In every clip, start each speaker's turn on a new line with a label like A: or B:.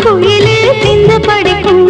A: குயிலே சிந்து படிக்கும்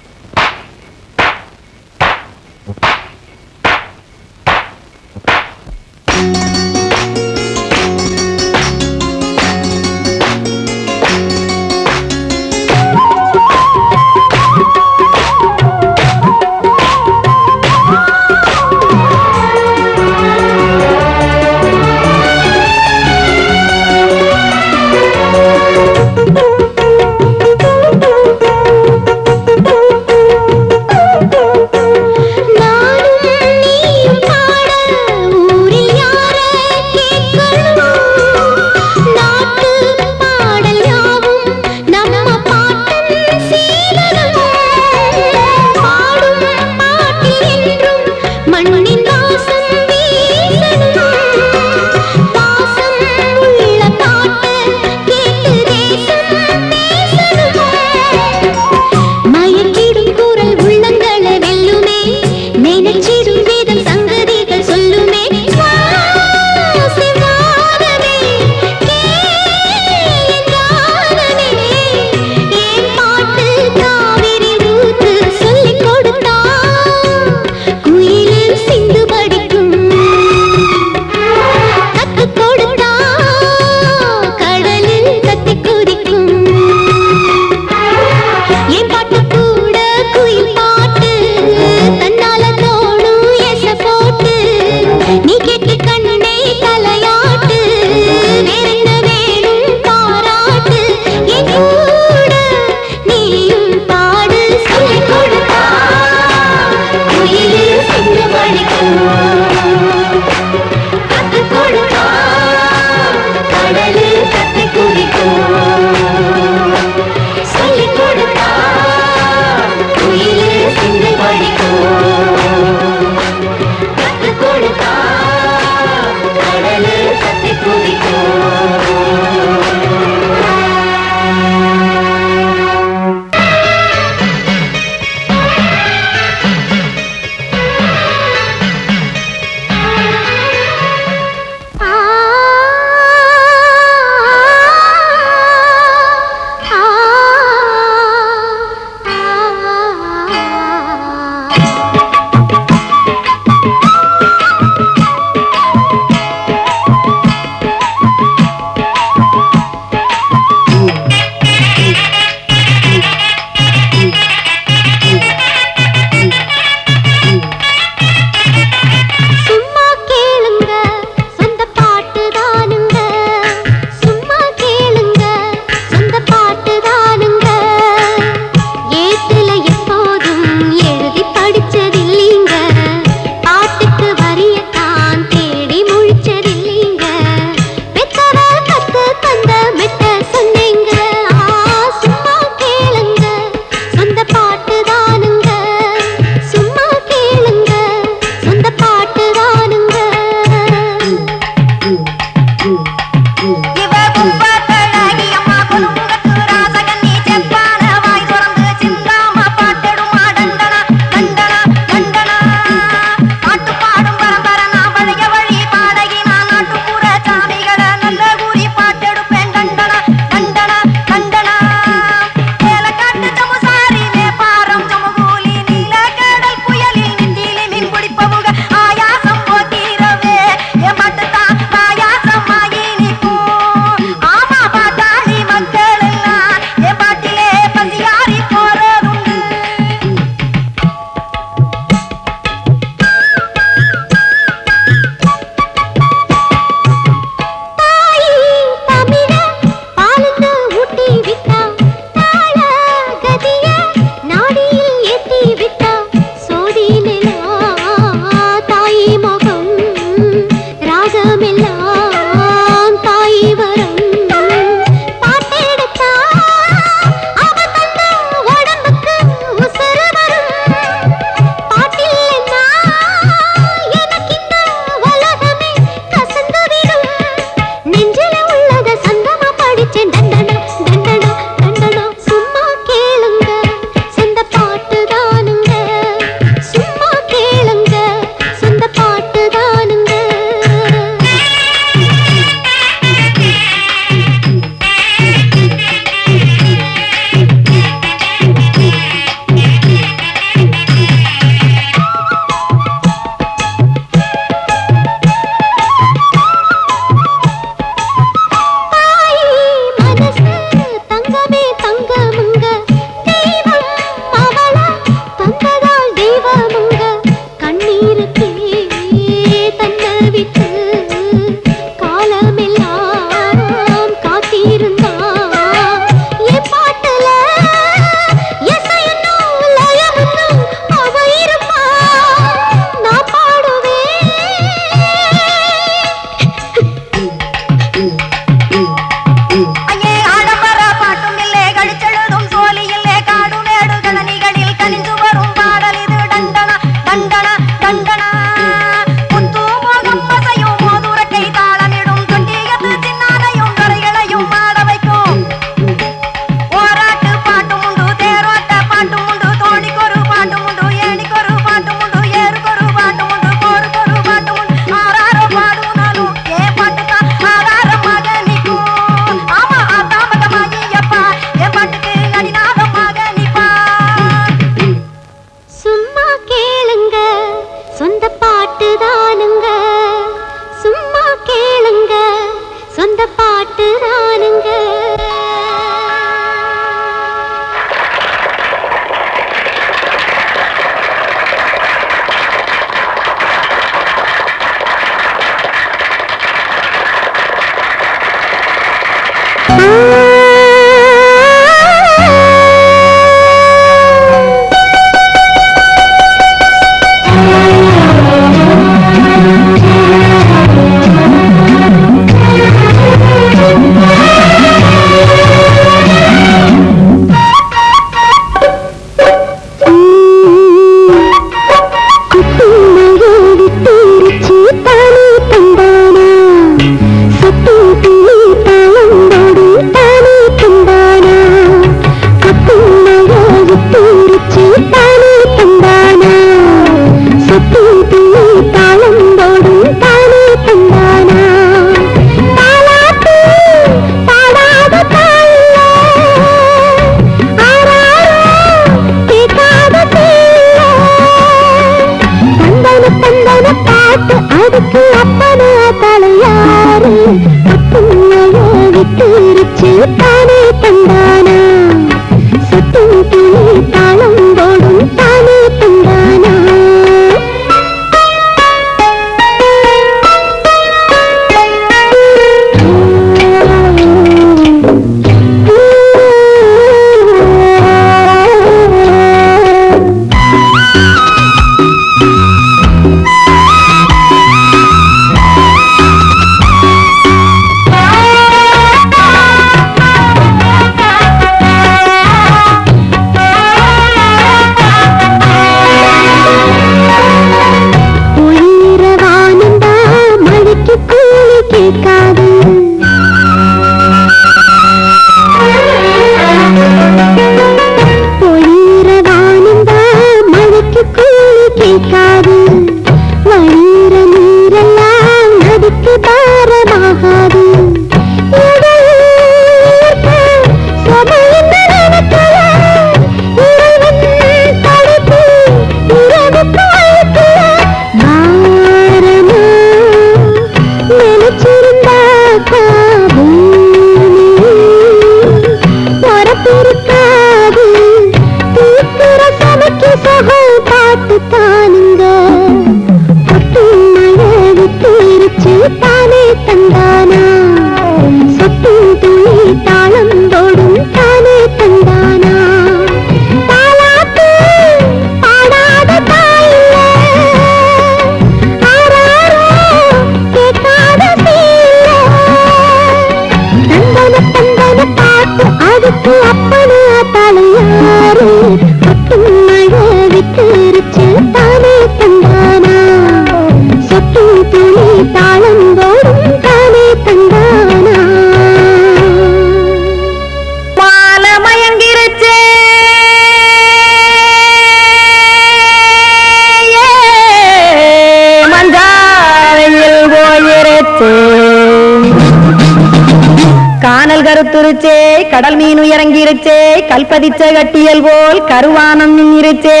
A: கருத்துருச்சே கடல் மீன் இறங்கிருச்சே கல்பதிச்ச கட்டியல் போல் கருவானம் நின்னிருச்சே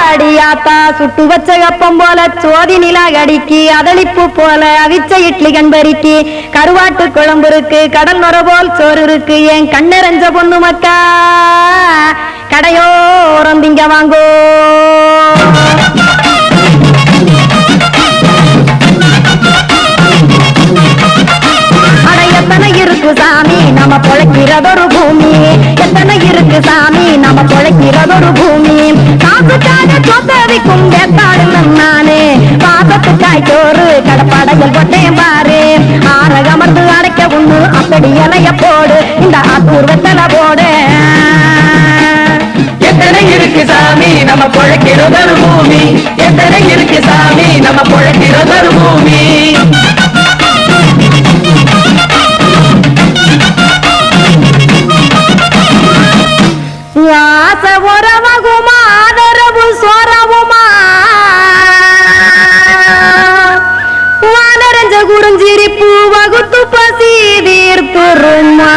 A: அடியாத்தா சுட்டு வச்ச கப்பம் போல சோதி நிலா கடிக்கு அதளிப்பு போல அவிச்ச இட்லி கண்பறிக்கு கருவாட்டு குழம்பு இருக்கு கடல் நுர போல் சோறு இருக்கு என் கண்ணெரஞ்ச பொண்ணு மக்கா கடையோரம் திங்க வாங்கோ எத்தனை இருக்கு சாமி நம்ம பொழைக்கிறதொரு பூமி எத்தனை இருக்கு சாமி நம்ம பொழைக்கிறதொரு பூமி காசுக்காக சொத்தவிக்கும் வேத்தாடு நானே பாசத்துக்காய் சோறு கடப்படையில் போட்டேன் பாரு ஆரகமர்ந்து அடைக்க ஒண்ணு அப்படி இலைய போடு இந்த ஆத்தூர் வெத்தலை போடு
B: எத்தனை இருக்கு சாமி நம்ம பொழைக்கிறதொரு பூமி எத்தனை இருக்கு சாமி நம்ம பொழைக்கிறதொரு பூமி
A: ஆச உறவகுமா ஆதரவு சோரவுமா வானரஞ்ச குறிஞ்சிரிப்பு வகுத்து பசி தீர்த்துருமா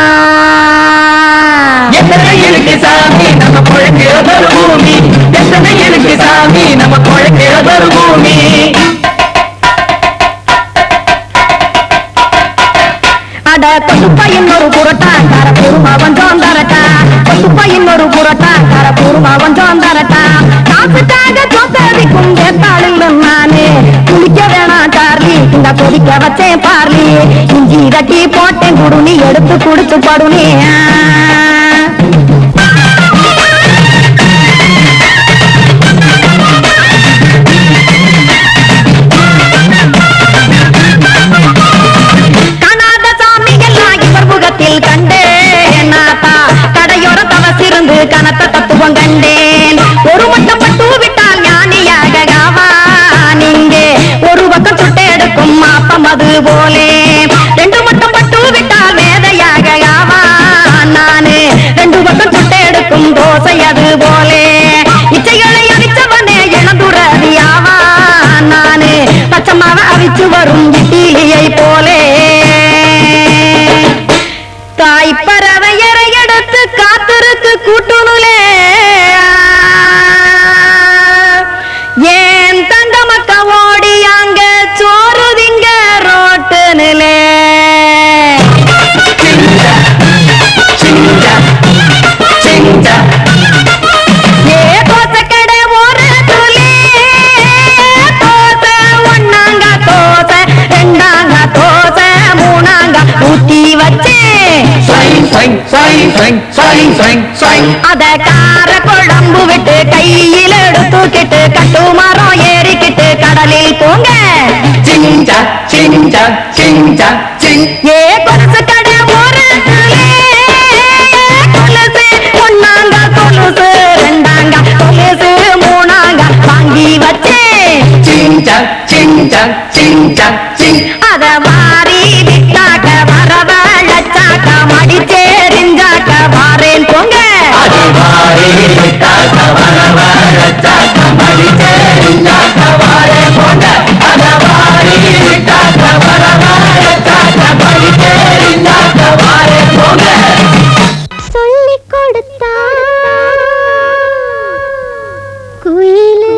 B: எத்தனை இருக்கு சாமி நம்ம பொழைக்கிறதொரு பூமி எத்தனை இருக்கு சாமி நம்ம பொழைக்கிறதொரு பூமி
A: அட கொசுப்பையின் ஒரு புரட்டா கரப்பூர்மா கொஞ்சம் தரட்டா கொசுப்பையின் ஒரு புரட்டா கரப்பூர்மா கொஞ்சம் தரட்டா காசுக்காக சொத்ததிக்கும் கேட்டாளில் நானே குளிக்க வேணாம் சார்லி இந்த கொதிக்க வச்சேன் பார்லி இஞ்சி தட்டி போட்டேன் குடுனி எடுத்து குடிச்சு படுனி காணாத சாமிகள் இவர் முகத்தில் கண்டேன் நாத்தா கடையோர தவசிருந்து கனத்த தத்துவம் கண்டேன் ஒரு மட்டம் பட்டு விட்டால் ஞானியாக நீங்கே ஒரு பக்கம் சுட்டு எடுக்கும் மாப்பம் அது போலே ரெண்டு மட்டம் பட்டு விட்டால் வேதையாக நானு ரெண்டு பக்கம் சுட்டு எடுக்கும் தோசை அது போலே இச்சைகளை அவிச்சவனே இளந்துறவியாவா நானு பச்சமாவ அவிச்சு வரும் இட்டிலியை போலே தாய் பறவையரை எடுத்து காத்திருக்கு கூட்டுனுலே ஏன் தங்க மக்க ஓடி அங்க சோறுதிங்க ரோட்டு நிலே ஏ தோசை கடை ஒரு துளி தோசை ஒன்னாங்க தோசை ரெண்டாங்க தோசை மூணாங்க ஊத்தி வச்சேன் அத கார குழம்பு விட்டு கையில் எடுத்துக்கிட்டு கட்டுமரம் ஏறிக்கிட்டு கடலில் போங்க ஏ கொலுசு கடை ஒரு கொலுசு ஒன்னாங்க கொலுசு ரெண்டாங்க கொலுசு மூணாங்க வாங்கி வச்சேன் அத மாறி விட்டாக்க வரவழைச்சாக்க மடிச்சேரிஞ்சாக்க வாரேன் போங்க சொல்லிக் கொடுத்தா குயிலு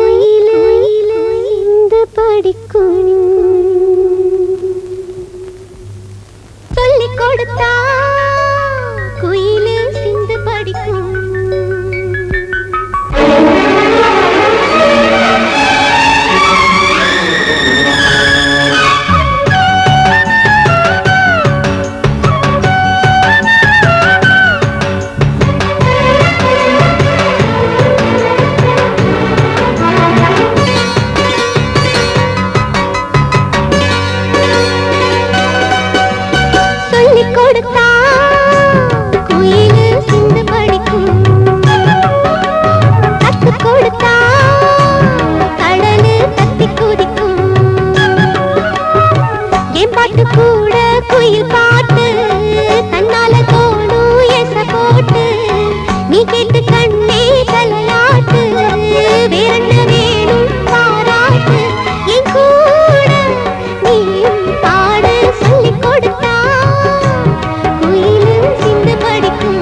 A: படிக்கும் சொல்லிக் கொடுத்தா குயிலு சிந்து படிக்கும் சொல்லிக் கொடுத்தா குயிலு சிந்து படிக்கும் கத்துக் கொடுத்தா கடலு தத்தி குதிக்கும் என் பாட்டு கூட குயில் பாட்டு தன்னால தோணும் எச போட்டு நீ கேட்டு கண்ணே தலையாட்டு வேறென்ன வேணும் பாராட்டு என் கூட நீயும் பாடு சொல்லிக் கொடுத்தா குயிலு சிந்து படிக்கும்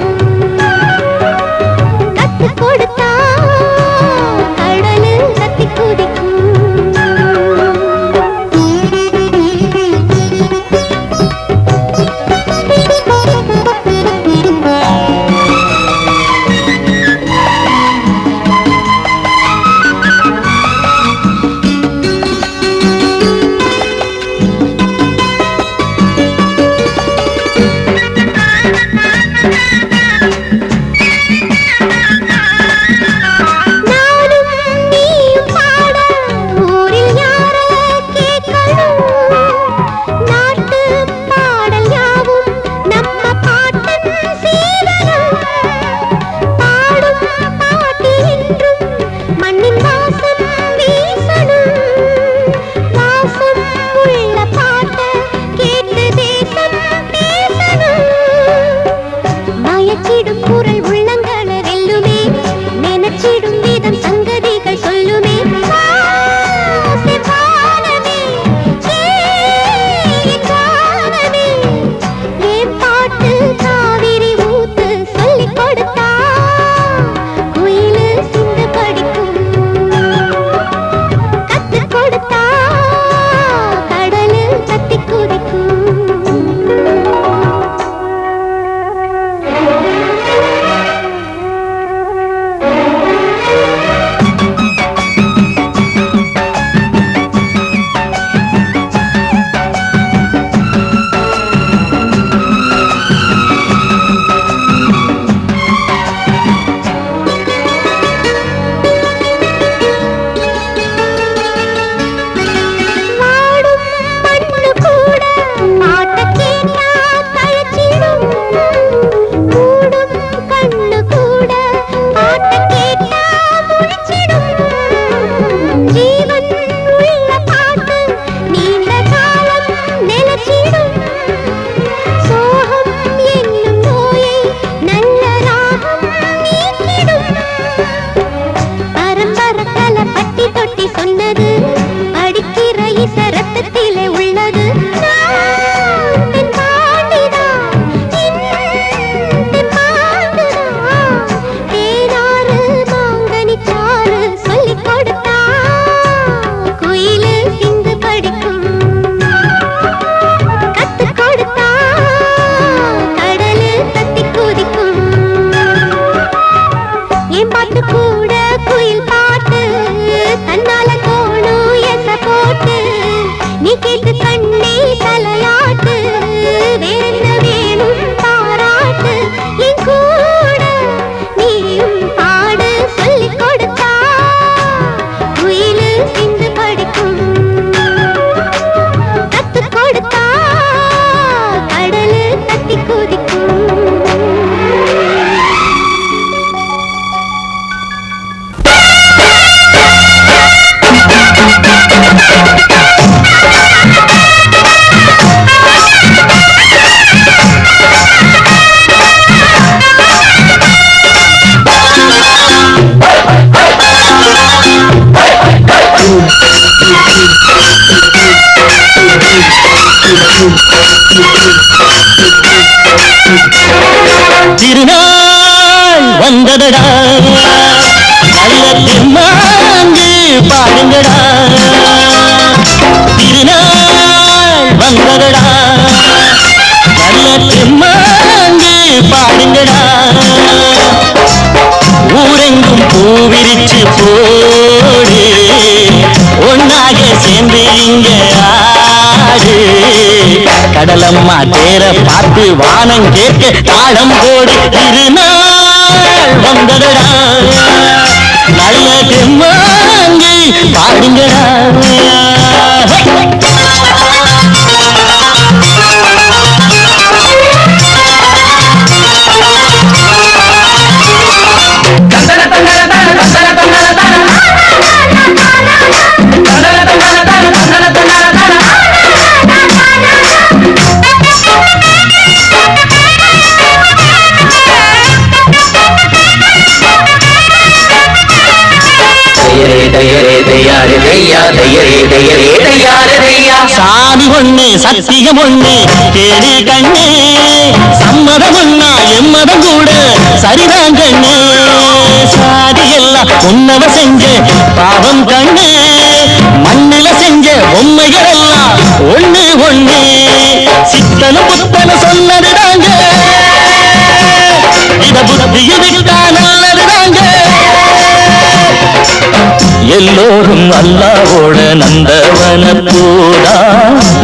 A: கத்துக் கொடுத்தா கடலு தத்தி குதிக்கும்
C: நீ கேட்டு கண்ணே தலையாட்டு வேறென்ன வேணும் பாராட்டு என் கூட நீயும் பாடு சொல்லிக் கொடுத்தா குயிலு சிந்து படிக்கும் கத்து கொடுத்தா கடலு தட்டி குதிக்கும்
D: திருநாள் வந்ததடா நல்ல திருநாங்கு பாடுங்கடா திருநாள் வந்ததடா நல்ல திருநாங்கு பாடுங்கடா ஊரெங்கும் பூவிரிச்சு போடு ஒன்னாக சேர்ந்து இங்க ஆடு கடலம்மா தேர பார்த்து வானம் கேட்க தாளம் போடு திருநாள் வந்ததடா நல்ல தெம்மாங்கு பாடுங்கடா சாமி ஒண்ணு சத்தியம் ஒண்ணு கேடு கண்ணு சம்மதம் ஒண்ணா எம்மதம் கூட சரிதான் கண்ணு சாதி எல்லாம் உன்னவ செஞ்ச பாவம் கண்ணு மண்ணில செஞ்ச பொம்மைகள் எல்லாம் ஒண்ணு ஒண்ணு சித்தனும் புத்தனும் சொன்னதுதாங்க இத புத்திய விட்டா நல்லதுதாங்க எல்லோரும் அல்லாவோட நந்தவன பூரா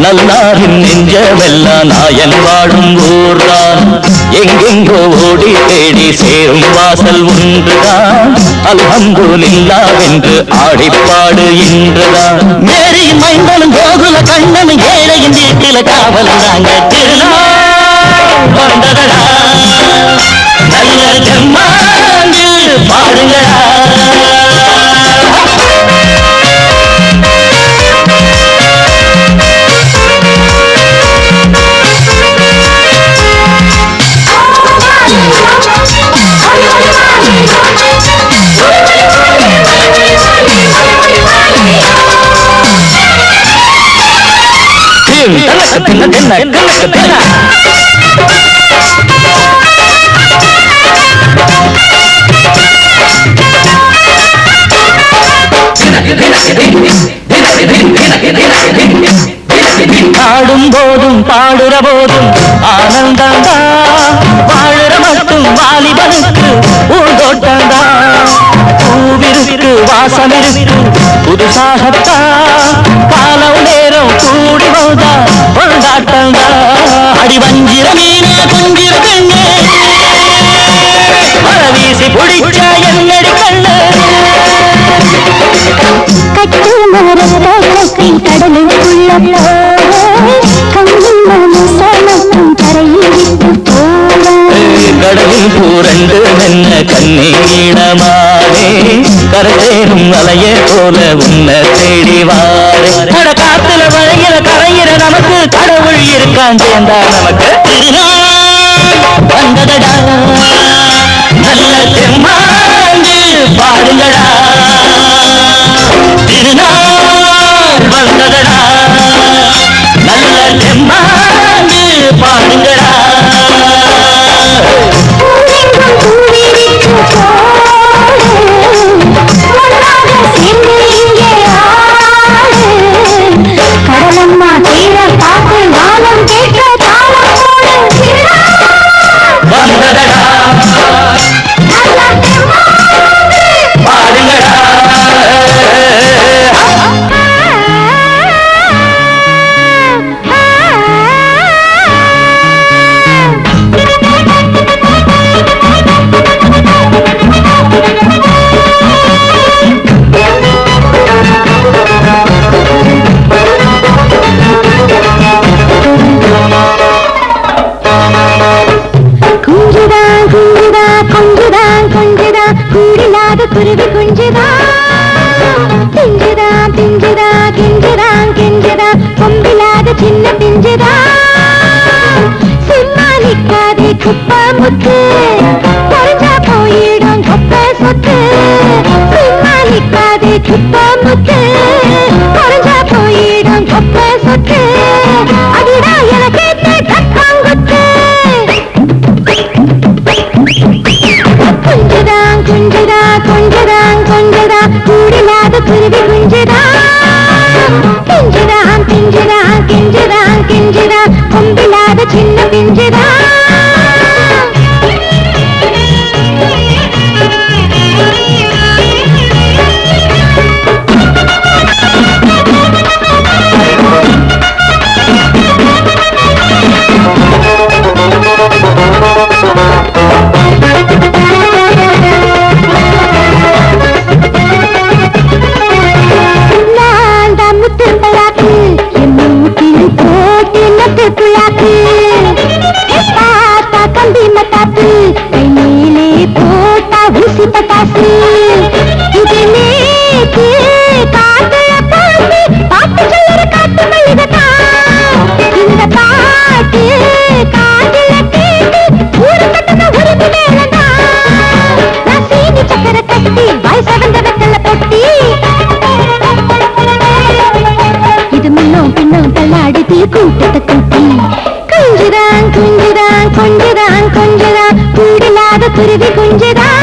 D: நல்லாரின் நெஞ்சமெல்லாம் நாயன் வாழும் ஊர்தான் எங்கெங்கோ ஓடி தேடி சேரும் வாசல் ஒன்றுதான் அல்ஹம்துலில்லாஹ்வென்று ஆடிப்பாடு இன்றுதான் மேரி மைந்தனும் கோகுல கண்ணனும் ஏழையின் வீட்டில காவல் நாங்க திருநாள் வந்ததடா நல்ல ஜம்மாங்கு பாடுங்கடா பாடும் போதும் பாடுற போதும் ஆனந்தந்தா வாழுற மட்டும் வாலிபனுக்கு பூந்தோட்டந்தா பூவிருக்கு வாசமிருக்கு புதுசாகத்தா காலம் நேரம் கூடி போதா கொண்டாட்டந்தா அடி வஞ்சிர மீனே குஞ்சிர கண்ணே மழை வீசி பிடிச்ச என்னடி கண்ணு
C: கட்டு மரத்தை கடலுக்குள்ள
D: கடலில் பூரண்டு மென்ன கண்ணீடமானே கரையேறும் அலைய போல உன்னை தேடி வாரே காத்துல வளையிற கரையிற நமக்கு கடவுள் இருக்கான் சேர்ந்தா நமக்கு வந்ததடா நல்ல தெம்மாங்கு பாடுங்கடா திருநாள் வந்ததடா நல்ல தெம்மாங்கு பாடுங்கடா
C: கடலம்மா தீர பார்த்து வானம் கேட்க தாளம் போடு
D: வந்ததடா பாடுங்கடா
C: முத்து குறைஞ்சா போயிடும் கொப்ப சொத்து சும்மா நிக்காதே குப்ப முத்து குறைஞ்சா போயிடும் கொப்ப சொத்து அடிடா எனக்கு தக்காங்குத்து குஞ்சுதான் குஞ்சுதான் கொஞ்சதான் கொஞ்சதான் கூடில்லாத குருவி குஞ்சுதான் கிஞ்சுதான் கிஞ்சுதான் கிஞ்சுதான் கிஞ்சுதான் கொம்பில்லாத சின்ன பிஞ்சுதான் கூட்டத்தை கூட்டி குஞ்சுதான் குஞ்சுதான் கொஞ்சுதான் கொஞ்சுதான் கூடில்லாத குருவி குஞ்சுதான்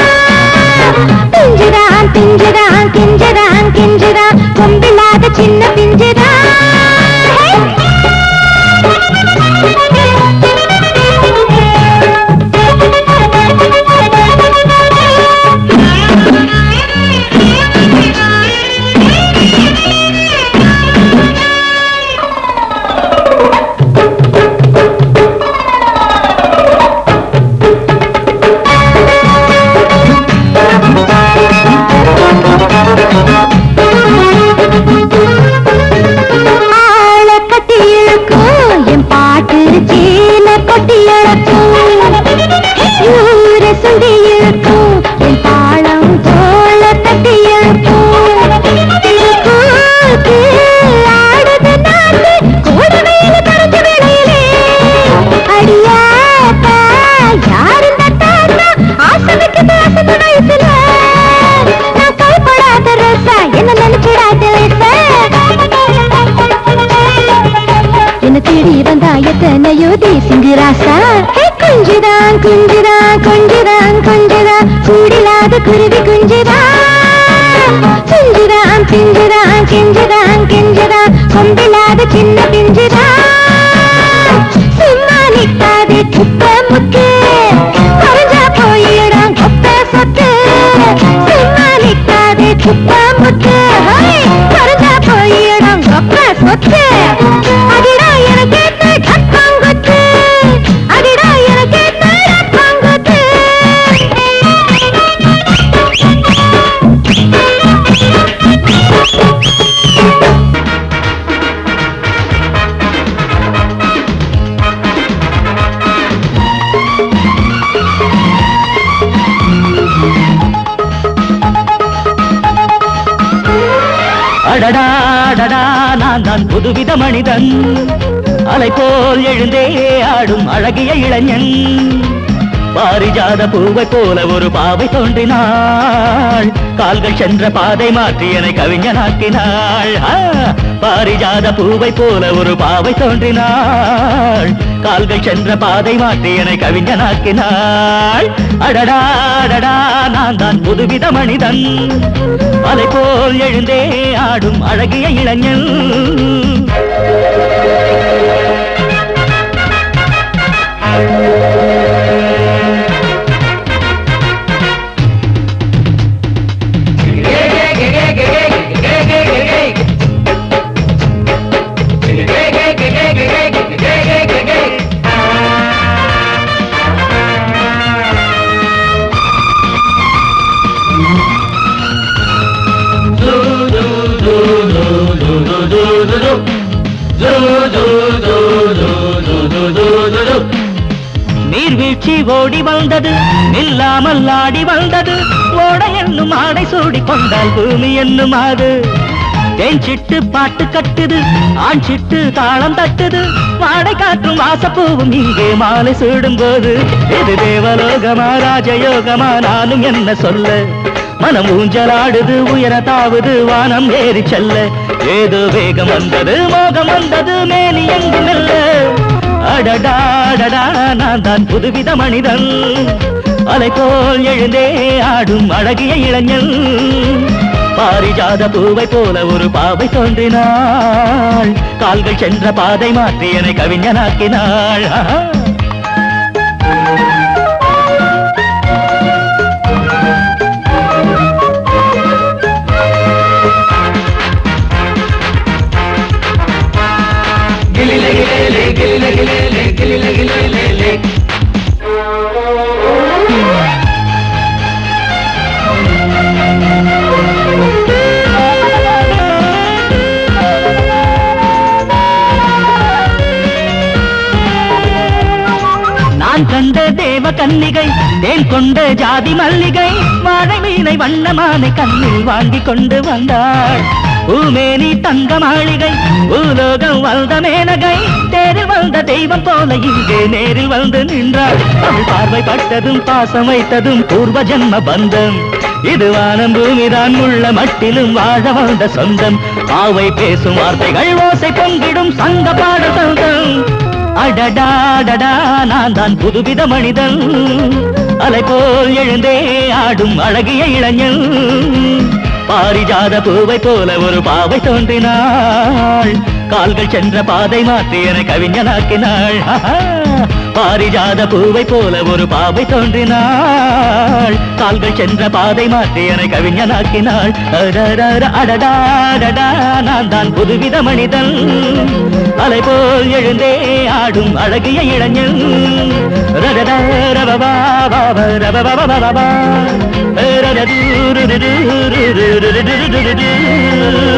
C: பிஞ்சுதான் பிஞ்சுதான் கிஞ்சுதான் கிஞ்சுதான் கொம்பில்லாத சின்ன பிஞ்சுதான் எத்தனையோ தேசிங்கிராசா குஞ்சுதான் குஞ்சுதான் கொஞ்சுதான் கொஞ்சுதான் கூடில்லாத குருவி குஞ்சுதான் குஞ்சுதான் பிஞ்சுதான் கெஞ்சுதான் கெஞ்சுதான் கொம்பில்லாத சின்ன பிஞ்சுதான் சும்மா நிக்காதே குப்ப முத்து குறைஞ்சா போயிடும் கொப்ப சொத்து சும்மா நிக்காதே குப்ப முத்து குறைஞ்சா போயிடும் கொப்ப சொத்து அடிடா எனக்கு
D: அடடா நான் தான் புதுவித மனிதன் அலை போல் எழுந்தே ஆடும் அழகிய இளைஞன் பாரிஜாத பூவை போல ஒரு பாவை தோன்றினாள் கால்கள் சென்ற பாதை மாற்றி என்னை கவிஞனாக்கினாள் பாரிஜாத பூவை போல ஒரு பாவை தோன்றினாள் கால்கள் சென்ற பாதை மாற்றி என்னை கவிஞனாக்கினாள் அடடா நான் தான் புதுவித மனிதன் அலை போல் எழுந்தே ஆடும் அழகிய இளைஞன் நீர்வீழ்ச்சி ஓடி வந்தது நில்லாமல் ஆடி வந்தது ஓட என்னும் ஆடை சூடி கொண்டால் பூமி என்னும் ஆது தேன் சிட்டு பாட்டு கட்டுது, ஆண் சிட்டு தாளம் தட்டுது, வாடை காற்றும் வாசப்பூவும் இங்கே மாலை சூடும்போது, இது தேவலோகமா ராஜயோகமா நானும் என்ன சொல்ல, மனம் ஊஞ்சலாடுது உயர தாவுது வானம் ஏறி செல்ல, ஏதோ வேகம் வந்தது மோகம் வந்தது மேனி எங்கு மெல்ல, அடடாடடா நான் தான் புதுவித மனிதன், அலை போல் எழுந்தே ஆடும் அழகிய இளைஞன், பாரிஜாத பூவை போல ஒரு பாவை தோன்றினாள், கால்கள் சென்ற பாதை மாற்றி என்னை கவிஞனாக்கினாள். நான் கண்ட தேவ கன்னிகை தேன் கொண்ட ஜாதி மல்லிகை, வாழை மீனை வண்ணமானை கண்ணில் வாங்கி கொண்டு வந்தாள், பூமேனி தங்க மாளிகை பூலோகம் வந்த மேனகை, தேரில் வந்த தெய்வம் போல இங்கே நேரில் வந்து நின்றாள், அவள் பார்வை பட்டதும் பாசம் வைத்ததும் பூர்வ ஜென்ம பந்தம், இது வானம் பூமிதான் உள்ள மட்டிலும் வாழ வந்த சொந்தம், பாவை பேசும் வார்த்தைகள் ஓசை பொங்கிடும் சங்க பாட சொந்தம், அடடாடடா நான் தான் புதுவித மனிதன், அலை போல் எழுந்தே ஆடும் அழகிய இளைஞன், பாரிஜாத பூவை போல ஒரு பாவை தோன்றினாள், கால்கள் சென்ற பாதை மாற்றி என கவிஞனாக்கினாள், பாரிஜாத பூவை போல ஒரு பாவை தோன்றினாள், கால்கள் சென்ற பாதை மாற்றி என கவிஞனாக்கினாள், அடடாடடா நான் தான் புதுவித மனிதன், அலை போல் எழுந்தே ஆடும் அழகிய இளைஞன், ரபபா